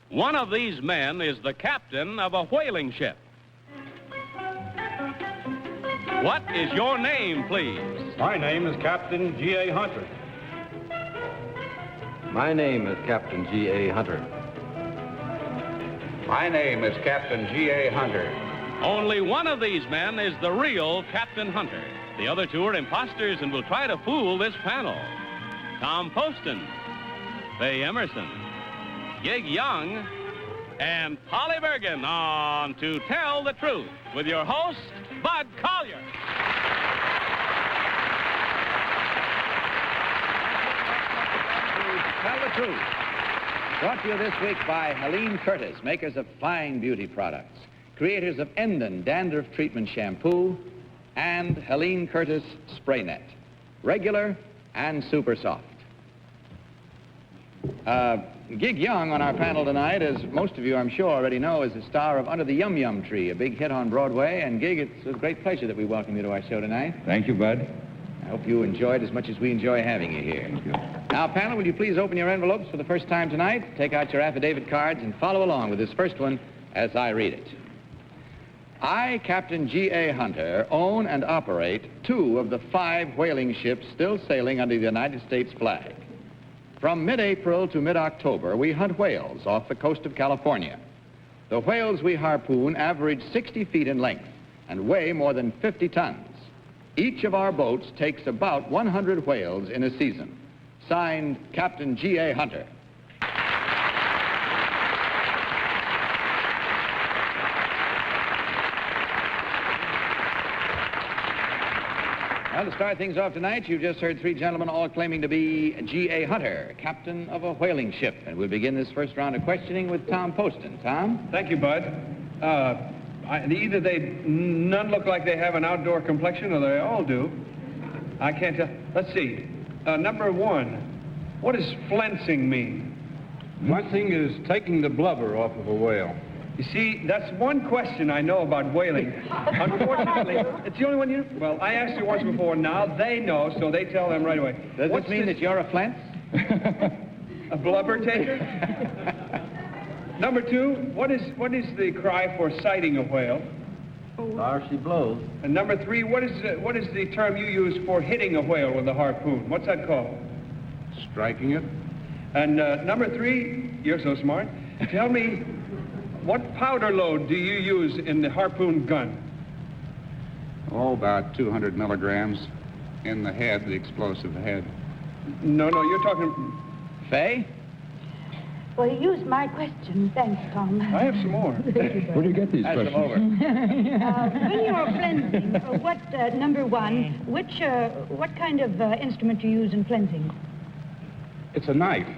One of these men is the captain of a whaling ship. What is your name, please? My name is Captain G.A. Hunter. My name is Captain G.A. Hunter. My name is Captain G.A. Hunter. Only one of these men is the real Captain Hunter. The other two are imposters and will try to fool this panel. Tom Poston, Faye Emerson, Gig Young, and Polly Bergen on To Tell the Truth with your host, Bud Collier. Tell the Truth. Brought to you this week by Helene Curtis, makers of fine beauty products, creators of Endon Dandruff Treatment Shampoo, and Helene Curtis Spray Net, regular and super soft. Gig Young on our panel tonight, as most of you I'm sure already know, is the star of Under the Yum Yum Tree, a big hit on Broadway. And Gig, it's a great pleasure that we welcome you to our show tonight. Thank you, Bud. I hope you enjoyed as much as we enjoy having you here. Thank you. Now, panel, will you please open your envelopes for the first time tonight, take out your affidavit cards, and follow along with this first one as I read it. I, Captain G.A. Hunter, own and operate 2 of the 5 whaling ships still sailing under the United States flag. From mid-April to mid-October, we hunt whales off the coast of California. The whales we harpoon average 60 feet in length and weigh more than 50 tons. Each of our boats takes about 100 whales in a season. Signed, Captain G.A. Hunter. Well, to start things off tonight, you've just heard 3 gentlemen all claiming to be G.A. Hunter, captain of a whaling ship. And we'll begin this first round of questioning with Tom Poston. Tom? Thank you, Bud. Either none look like they have an outdoor complexion, or they all do. I can't tell. Let's see. Number 1, what does flensing mean? Flensing is taking the blubber off of a whale. You see, that's one question I know about whaling. Unfortunately, it's the only one you... Well, I asked you once before. Now they know, so they tell them right away. Does this mean that you're a flens? A blubber taker? Number 2, what is the cry for sighting a whale? There she blows. And number 3, what is the term you use for hitting a whale with a harpoon? What's that called? Striking it. And number 3, you're so smart. Tell me, what powder load do you use in the harpoon gun? Oh, about 200 milligrams in the head, the explosive head. No, you're talking... Faye? Well, you used my question. Thanks, Tom. I have some more. Where do you get these Pass them questions? over. When you're flensing, number 1, what kind of instrument do you use in flensing? It's a knife.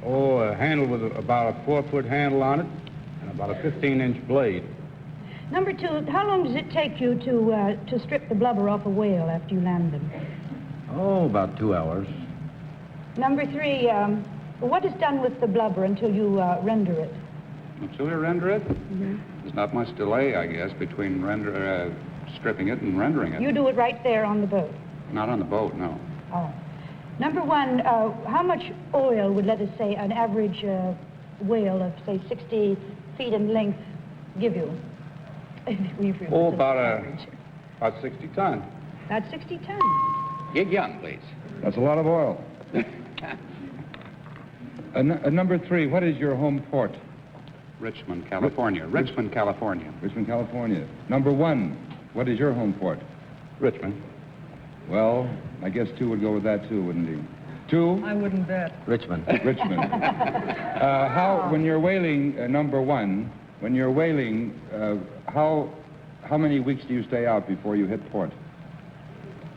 Oh, a handle with about a 4-foot handle on it and about a 15-inch blade. Number 2, how long does it take you to strip the blubber off a whale after you land them? Oh, about 2 hours. Number 3, what is done with the blubber until you render it? Until we render it? There's not much delay, I guess, between stripping it and rendering it. You do it right there on the boat? Not on the boat, no. Oh. Number 1, how much oil would, let us say, an average whale of, say, 60 feet in length give you? Oh, about 60 tons. About 60 tons. Gig Young, please. That's a lot of oil. Number 3, what is your home port? Richmond, California. Richmond, California. Richmond, California. Number 1, what is your home port? Richmond. Well, I guess 2 would go with that too, wouldn't he? 2? I wouldn't bet. Richmond. Richmond. When you're whaling, number 1, when you're whaling, how many weeks do you stay out before you hit port?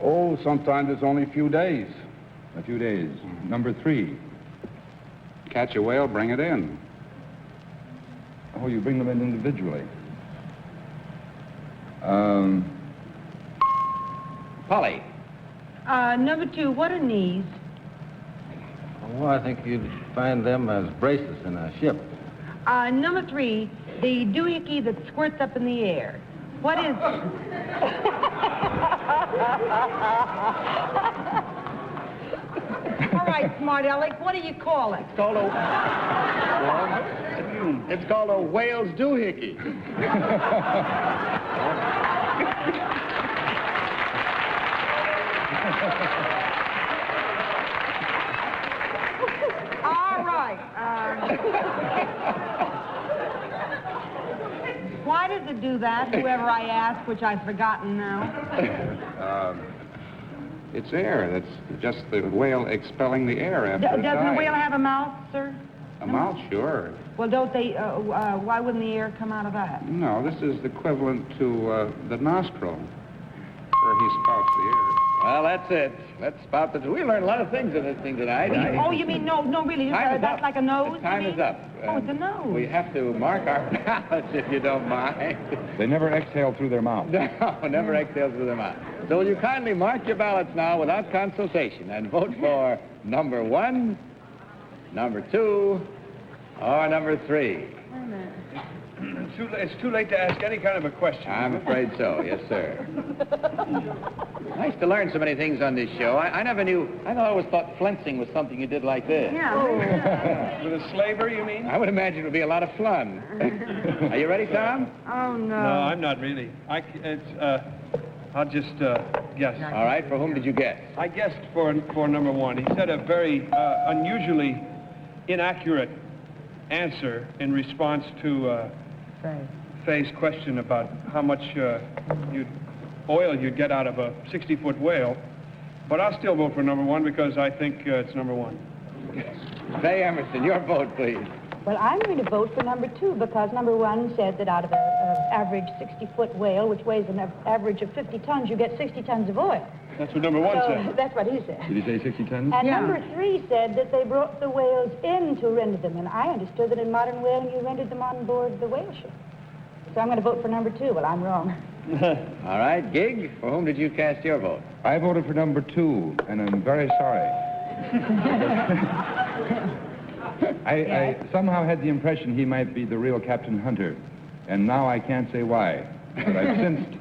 Oh, sometimes it's only a few days. A few days. Number 3. Catch a whale, bring it in. Oh, you bring them in individually. Polly. Number 2, what are knees? Oh, I think you'd find them as braces in a ship. Number 3, the doohickey that squirts up in the air. What is... All right, smart Alec, what do you call it? Call over. It's called a whale's doohickey. All right. Why does it do that, whoever I ask, which I've forgotten now? It's air. That's just the whale expelling the air after it Doesn't a dies. whale have a mouth, sir? A mouth, sure. Well, don't they, why wouldn't the air come out of that? No, this is equivalent to the nostril, where he spouts the air. Well, that's it. Let's spout the... We learned a lot of things in this thing tonight. Oh, you mean, no, really, Time is that's up. like a nose? Time you is mean? up. Oh, it's a nose. We have to mark our ballots, if you don't mind. They never exhale through their mouth. No, never exhale through their mouth. So will you kindly mark your ballots now without consultation and vote for number 1, number 2, or number 3? It's too late to ask any kind of a question. I'm afraid so, yes, sir. Nice to learn so many things on this show. I never knew, I always thought flensing was something you did like this. Yeah. With a slaver, you mean? I would imagine it would be a lot of fun. Are you ready, Tom? Oh, no. No, I'm not really. I'll just guess. All right, for whom did you guess? I guessed for number 1. He said a very unusually inaccurate answer in response to Faye's question about how much oil you'd get out of a 60-foot whale. But I'll still vote for number 1 because I think it's number 1. Faye Emerson, your vote, please. Well, I'm going to vote for number 2 because number 1 said that out of an average 60-foot whale, which weighs an average of 50 tons, you get 60 tons of oil. That's what number 1 So said. that's what he said. Did he say 60 tons? And Yeah. number 3 said that they brought the whales in to render them, and I understood that in modern whaling you rendered them on board the whale ship. So I'm going to vote for number 2. Well, I'm wrong. All right, Gig, for whom did you cast your vote? I voted for number 2, and I'm very sorry. I somehow had the impression he might be the real Captain Hunter, and now I can't say why. But I've sensed,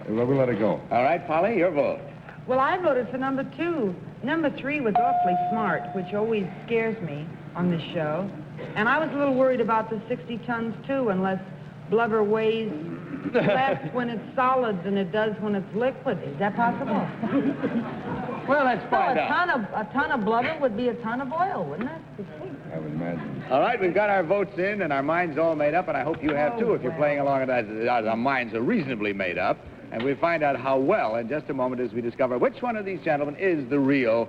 we'll let it go. All right, Polly, your vote. Well, I voted for number 2. Number 3 was awfully smart, which always scares me on this show. And I was a little worried about the 60 tons, too, unless blubber weighs less when it's solid than it does when it's liquid. Is that possible? Well, let's find out. A ton of blubber would be a ton of oil, wouldn't it? I would imagine. All right, we've got our votes in and our minds all made up, and I hope you have, too, if you're playing along with us. Our minds are reasonably made up. And we'll find out how well in just a moment as we discover which one of these gentlemen is the real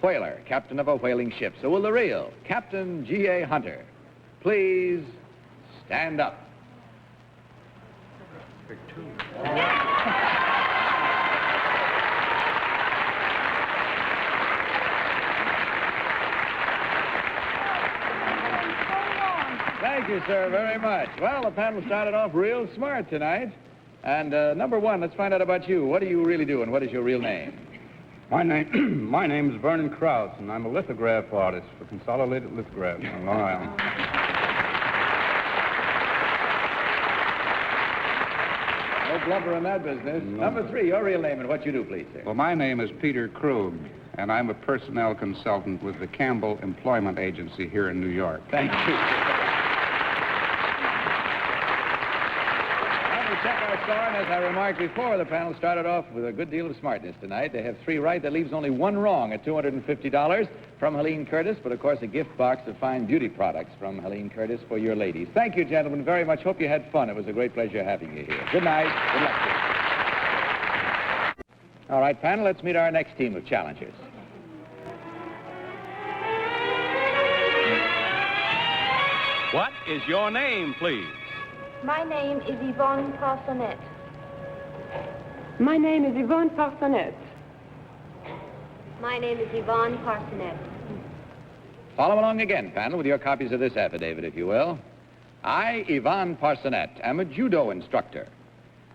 whaler, captain of a whaling ship. So will the real Captain G.A. Hunter please stand up? Thank you, sir, very much. Well, the panel started off real smart tonight. And number 1, let's find out about you. What do you really do, and what is your real name? My name is Vernon Krause, and I'm a lithograph artist for Consolidated Lithographs on Long Island. No blubber in that business. No. Number 3, your real name and what you do, please, sir. Well, my name is Peter Krug, and I'm a personnel consultant with the Campbell Employment Agency here in New York. Thank you. Check our score, and as I remarked before, the panel started off with a good deal of smartness tonight. They have 3 right. That leaves only 1 wrong at $250 from Helene Curtis, but of course a gift box of fine beauty products from Helene Curtis for your ladies. Thank you, gentlemen, very much. Hope you had fun. It was a great pleasure having you here. Good night. Good luck to you. All right, panel, let's meet our next team of challengers. What is your name, please? My name is Yvonne Parsonette. My name is Yvonne Parsonette. My name is Yvonne Parsonette. Follow along again, panel, with your copies of this affidavit, if you will. I, Yvonne Parsonette, am a judo instructor.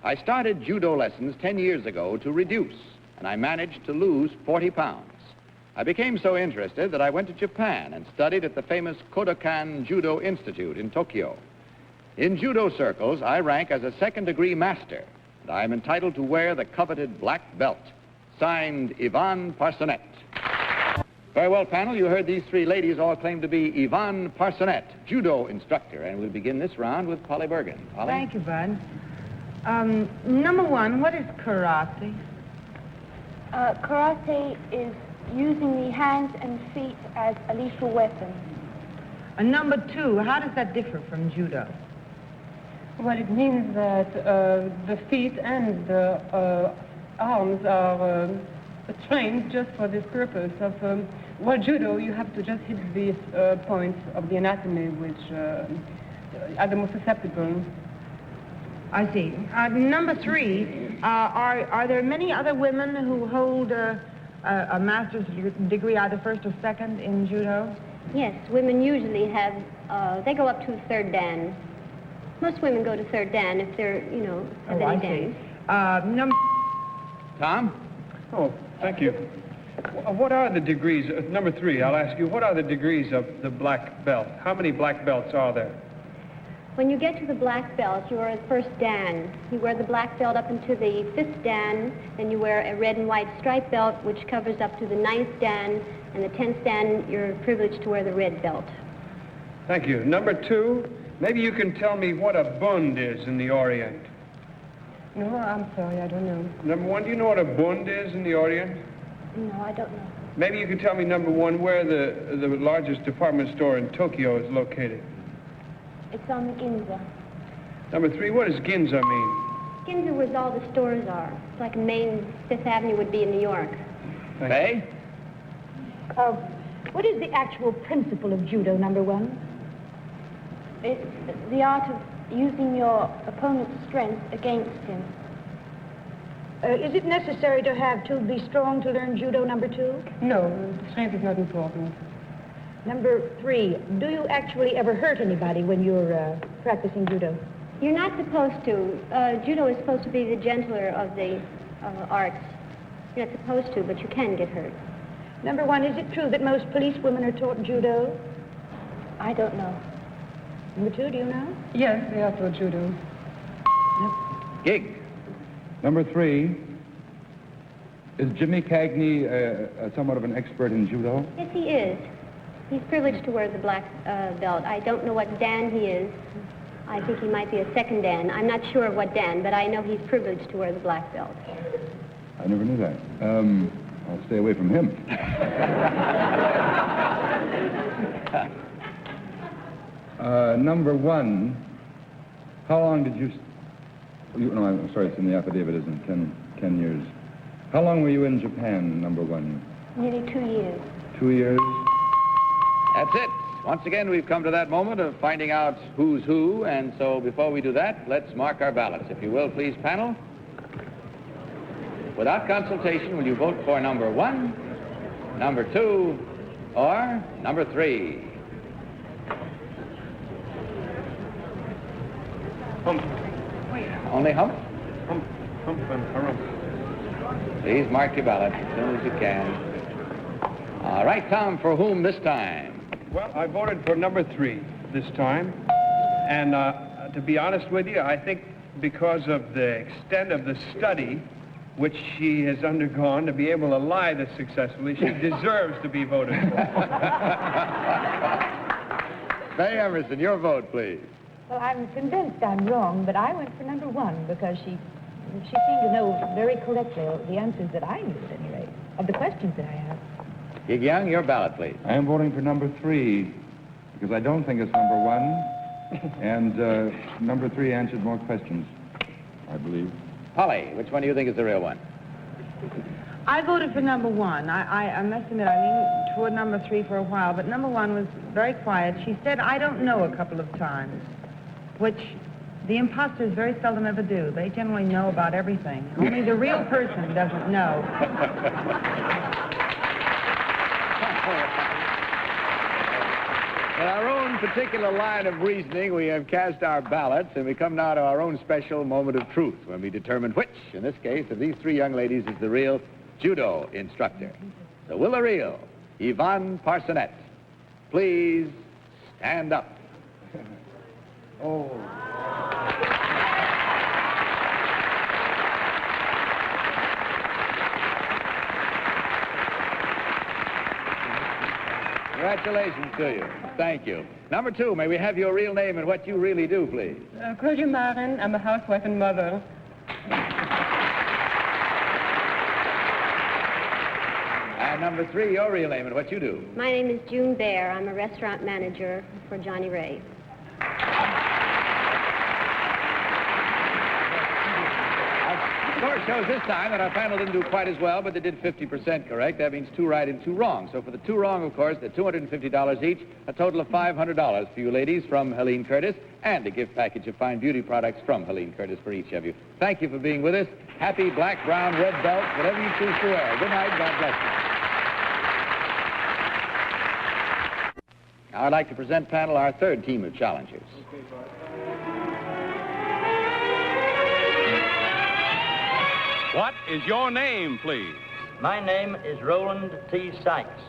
I started judo lessons 10 years ago to reduce, and I managed to lose 40 pounds. I became so interested that I went to Japan and studied at the famous Kodokan Judo Institute in Tokyo. In judo circles, I rank as a second-degree master, and I am entitled to wear the coveted black belt. Signed, Yvonne Parsonette. Very well, panel. You heard these three ladies all claim to be Yvonne Parsonette, judo instructor. And we'll begin this round with Polly Bergen. Polly? Thank you, Bud. Number one, what is karate? Karate is using the hands and feet as a lethal weapon. And number two, how does that differ from judo? Well, it means that the feet and the arms are trained just for this purpose of, well, judo, you have to just hit these points of the anatomy which are the most susceptible. I see. Number three, are there many other women who hold a master's degree, either first or second, in judo? Yes, women usually have, they go up to third dan. Most women go to third dan if they're, have any dans. Tom? Oh, thank you. What are the degrees, number three, I'll ask you, what are the degrees of the black belt? How many black belts are there? When you get to the black belt, you are at first dan. You wear the black belt up into the fifth dan, then you wear a red and white striped belt, which covers up to the ninth dan, and the 10th dan, you're privileged to wear the red belt. Thank you. Number two, maybe you can tell me what a bund is in the Orient. No, I'm sorry, I don't know. Number one, do you know what a bund is in the Orient? No, I don't know. Maybe you can tell me, number one, where the largest department store in Tokyo is located. It's on the Ginza. Number three, what does Ginza mean? Ginza where all the stores are. It's like a main Fifth Avenue would be in New York. Faye? What is the actual principle of judo, number one? It's the art of using your opponent's strength against him. Is it necessary to be strong to learn judo, number two? No, strength is not important. Number three, do you actually ever hurt anybody when you're practicing judo? You're not supposed to. Judo is supposed to be the gentler of the arts. You're not supposed to, but you can get hurt. Number one, is it true that most police women are taught judo? I don't know. Number two, do you know? Yes, they are taught judo. Gig. Number three, is Jimmy Cagney somewhat of an expert in judo? Yes, he is. He's privileged to wear the black belt. I don't know what dan he is. I think he might be a second dan. I'm not sure what dan, but I know he's privileged to wear the black belt. I never knew that. I'll stay away from him. Number one, how long did you... No, I'm sorry, it's in the affidavit, isn't it? 10 years. How long were you in Japan, number one? Nearly 2 years. 2 years? That's it. Once again, we've come to that moment of finding out who's who, and so before we do that, let's mark our ballots. If you will, please, panel. Without consultation, will you vote for number one, number two, or number three? Hump. Only hump? Hump and harum. Please mark your ballot as soon as you can. All right, Tom, for whom this time? Well, I voted for number three this time. And to be honest with you, I think because of the extent of the study which she has undergone to be able to lie this successfully, she deserves to be voted for. Faye Emerson, your vote, please. Well, I'm convinced I'm wrong, but I went for number one because she seemed to know very correctly the answers that I knew, at any rate, of the questions that I asked. Gig Young, your ballot, please. I am voting for number three because I don't think it's number one, and number three answered more questions, I believe. Polly, which one do you think is the real one? I voted for number one. I must admit, I leaned toward number three for a while, but number one was very quiet. She said, I don't know, a couple of times, which the imposters very seldom ever do. They generally know about everything. Only the real person doesn't know. In our own particular line of reasoning, we have cast our ballots, and we come now to our own special moment of truth when we determine which, in this case, of these three young ladies is the real judo instructor. So will the real Yvonne Parsonette please stand up? Oh. Congratulations to you. Thank you. Number 2, may we have your real name and what you really do, please? Claudia Marin. I'm a housewife and mother. And number 3, your real name and what you do? My name is June Bear. I'm a restaurant manager for Johnny Ray. Our score shows this time that our panel didn't do quite as well, but they did 50% correct. That means 2 right and 2 wrong. So for the 2 wrong, of course, they're $250 each, a total of $500 for you ladies from Helene Curtis, and a gift package of fine beauty products from Helene Curtis for each of you. Thank you for being with us. Happy black, brown, red belt, whatever you choose to wear. Good night. God bless you. Now I'd like to present, panel, our 3rd team of challengers. What is your name, please? My name is Roland T. Sykes.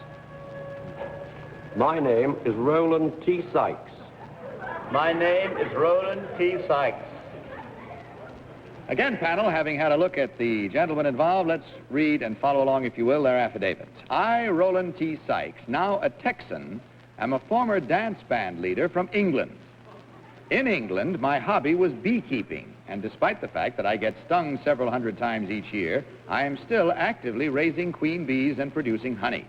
My name is Roland T. Sykes. My name is Roland T. Sykes. Again, panel, having had a look at the gentlemen involved, let's read and follow along, if you will, their affidavits. I, Roland T. Sykes, now a Texan, am a former dance band leader from England. In England, my hobby was beekeeping, and despite the fact that I get stung several hundred times each year, I am still actively raising queen bees and producing honey.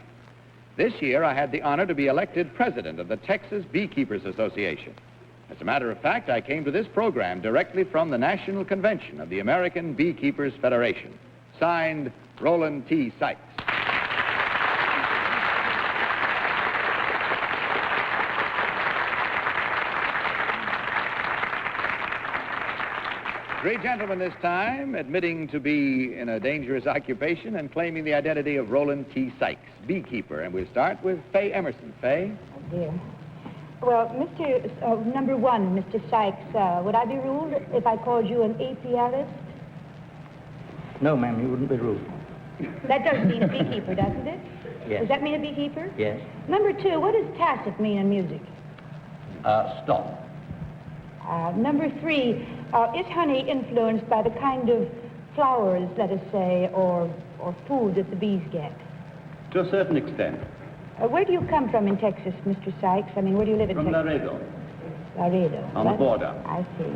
This year, I had the honor to be elected president of the Texas Beekeepers Association. As a matter of fact, I came to this program directly from the National Convention of the American Beekeepers Federation. Signed, Roland T. Sykes. Three gentlemen this time, admitting to be in a dangerous occupation and claiming the identity of Roland T. Sykes, beekeeper. And we'll start with Faye Emerson. Faye? Oh, dear. Well, number 1, Mr. Sykes, would I be ruled if I called you an apiarist? No, ma'am, you wouldn't be rude. That does mean a beekeeper, doesn't it? Yes. Does that mean a beekeeper? Yes. Number 2, what does tacit mean in music? Stop. Number 3, is honey influenced by the kind of flowers, let us say, or food that the bees get? To a certain extent. Where do you come from in Texas, Mr. Sykes? I mean, where do you live in From Texas? Laredo. Laredo. On the border. I see.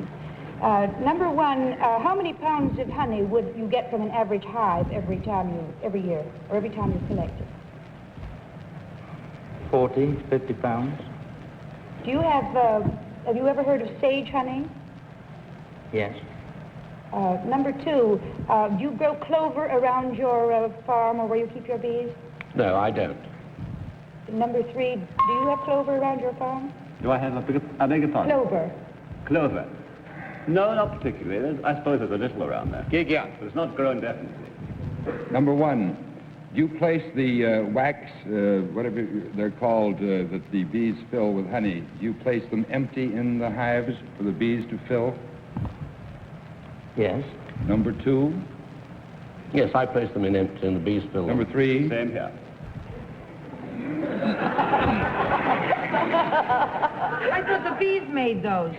Number 1, how many pounds of honey would you get from an average hive every year, or every time you collect it? 40, 50 pounds. Do you have you ever heard of sage honey? Yes. Number 2, do you grow clover around your farm or where you keep your bees? No, I don't. Number 3, do you have clover around your farm? Do I have a beg your pardon? Clover. Clover. No, not particularly. I suppose there's a little around there. Gig young. But it's not grown definitely. Number 1, do you place the wax, whatever they're called, that the bees fill with honey, do you place them empty in the hives for the bees to fill? Yes. Number 2? Yes, I place them in empty and the bees fill them. Number 3? Same here. I thought the bees made those.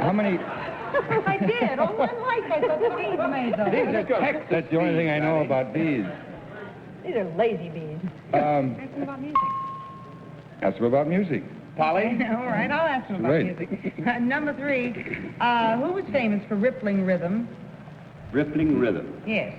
How many? I did. Oh, one light. I thought the bees made those. These are Texas. That's the only thing I know about bees. These are lazy bees. Ask them about music. Ask them about music. Polly? All right, I'll ask them about Right. music. Number 3, who was famous for rippling rhythm? Rippling rhythm. Yes.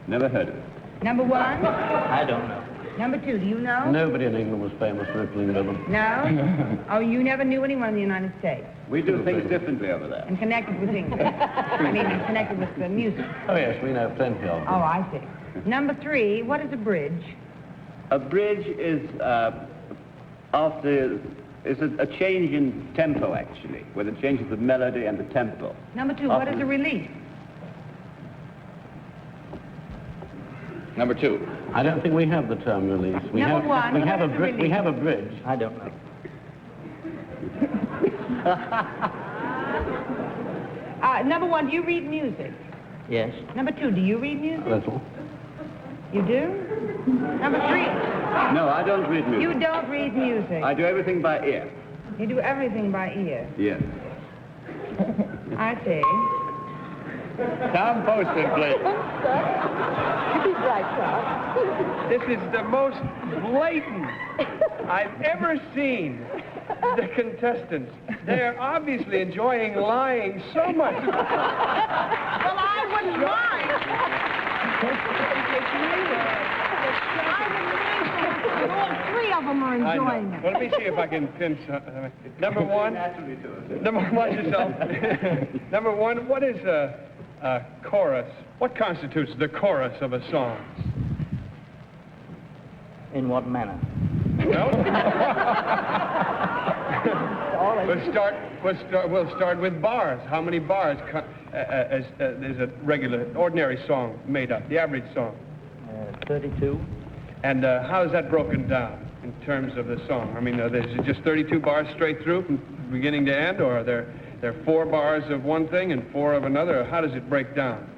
Never heard of it. Number 1? I don't know. Number 2, do you know? Nobody in England was famous for rippling rhythm. No? Oh, you never knew anyone in the United States We do things differently over there. and connected with English. I mean, connected with the music. Oh, yes, we know plenty of them. Oh, I see. Number 3, what is a bridge? A bridge is a change in tempo, actually, where it changes the melody and the tempo. Number 2, what is a release? Number 2. I don't think we have the term release. We Number have, one, we what have is a a we release? have a bridge. I don't know. Number 1, do you read music? Yes. Number 2, do you read A music? little. You do? Number 3, No, I don't read music. you don't read music. I do everything by ear. You do everything by ear. Yes. I see. Tom Poston, please. Be bright, Tom. This is the most blatant I've ever seen. The contestants. They're obviously enjoying lying so much. Well, I wouldn't mind. All three of them are enjoying it. Well, let me see if I can pin some. Number one. Watch yourself. Number one, what is a chorus? What constitutes the chorus of a song? In what manner? Well, we'll start with bars. How many bars is a regular, ordinary song made up? The average song? 32. And how is that broken down in terms of the song? I mean, is it just 32 bars straight through from beginning to end, or are there 4 bars of one thing and 4 of another? Or how does it break down?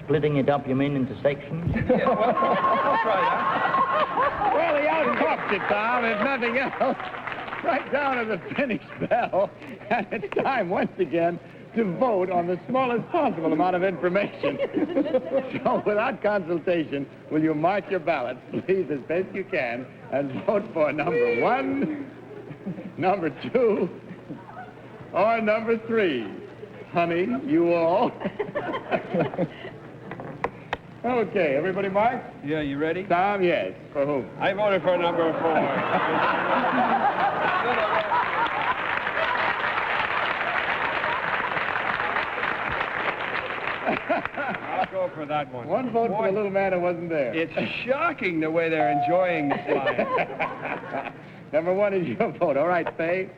Splitting it up, you mean, into sections? Yeah, well, I'll try that. Well, he out-talked it, Tom, if nothing else. Right down to the finished bell. And it's time, once again, to vote on the smallest possible amount of information. So, without consultation, will you mark your ballots, please, as best you can, and vote for number 1, number 2, or number 3. Honey, you all. Okay, everybody mark? Yeah, you ready? Tom, yes. For whom? I voted for number 4. I'll go for that one. One vote for the little man who wasn't there. It's shocking the way they're enjoying this line. Number 1 is your vote. All right, Faye.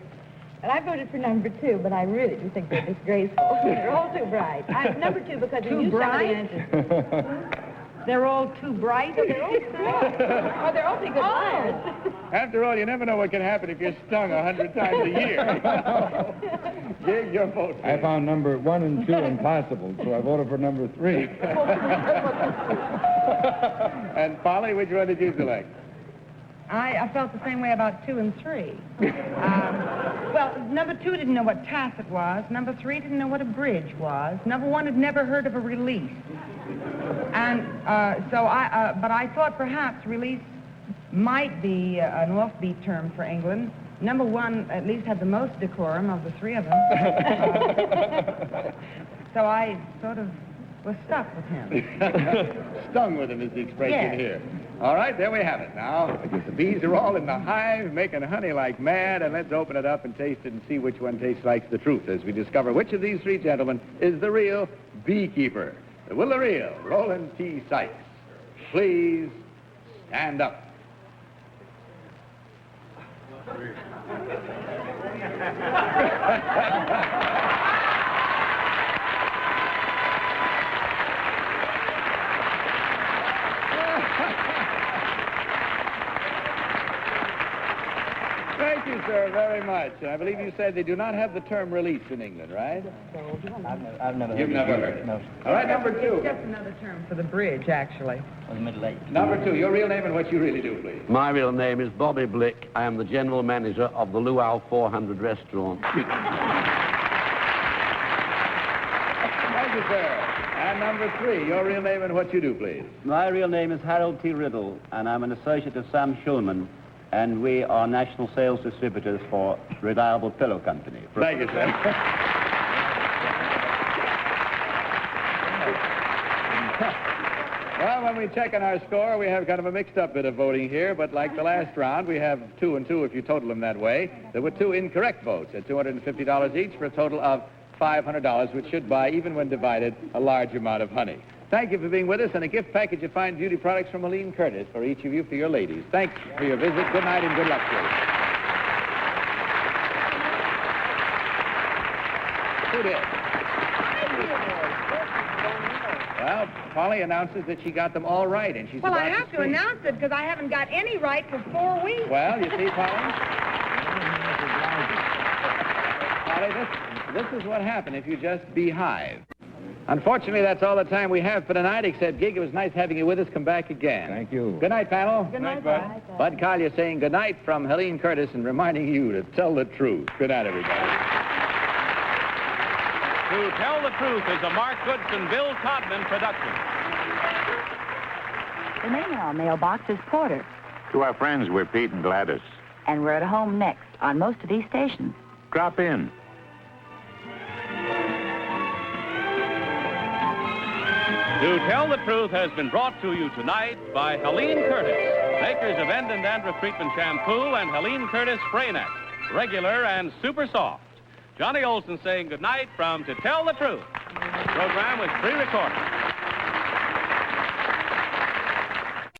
And I voted for number 2, but I really do think they're disgraceful. They're all too bright. Number 2 because they knew some of the answers. They're all too bright? They're all too bright. Oh, they're all pretty good liars. After all, you never know what can happen if you're stung 100 times a year. Gig, your vote. I found number 1 and 2 impossible, so I voted for number 3. And Polly, which one did you select? I felt the same way about 2 and 3. Well, number 2 didn't know what tacit was. Number 3 didn't know what a bridge was. Number 1 had never heard of a release. And but I thought perhaps release might be an offbeat term for England. Number 1 at least had the most decorum of the 3 of them. So I sort of was stuck with him. Stung with him is the expression Yes. here. All right, there we have it. Now, the bees are all in the hive, making honey like mad, and let's open it up and taste it and see which one tastes like the truth as we discover which of these 3 gentlemen is the real beekeeper. Will the real Roland T. Sykes please stand up? Thank you, sir, very much. I believe you said they do not have the term release in England, right? I've never You've never heard it? No. All right, number 2. It's just another term for the bridge, actually. Or the Middle Age. Number 2, your real name and what you really do, please. My real name is Bobby Blick. I am the general manager of the Luau 400 restaurant. Thank you, sir. And number 3, your real name and what you do, please. My real name is Harold T. Riddle, and I'm an associate of Sam Schulman, and we are national sales distributors for Reliable Pillow Company. Thank you, sir. Well, when we check on our score, we have kind of a mixed-up bit of voting here, but like the last round, we have 2 and 2 if you total them that way. There were 2 incorrect votes at $250 each for a total of $500, which should buy, even when divided, a large amount of honey. Thank you for being with us, and a gift package of fine beauty products from Helene Curtis for each of you, for your ladies. Thanks for your visit. Good night and good luck to you. Who did? Well, Polly announces that she got them all right, and she's Well, about I have to speak. announce it because I haven't got any right for 4 weeks. Well, you see, Polly? Polly, this is what happened if you just beehive. Unfortunately, that's all the time we have for tonight, except, Gig, it was nice having you with us. Come back again. Thank you. Good night, panel. Good night, Bud. Bud Collier saying good night from Helene Curtis and reminding you to tell the truth. Good night, everybody. To Tell the Truth is a Mark Goodson, Bill Codman production. The name in our mailbox is Porter, To our friends, we're Pete and Gladys. and we're at home next on most of these stations. Drop in. To Tell the Truth has been brought to you tonight by Helene Curtis, makers of End and Dandruff Treatment Shampoo and Helene Curtis Spray Net, regular and super soft. Johnny Olson saying goodnight from To Tell the Truth. The program was pre-recorded.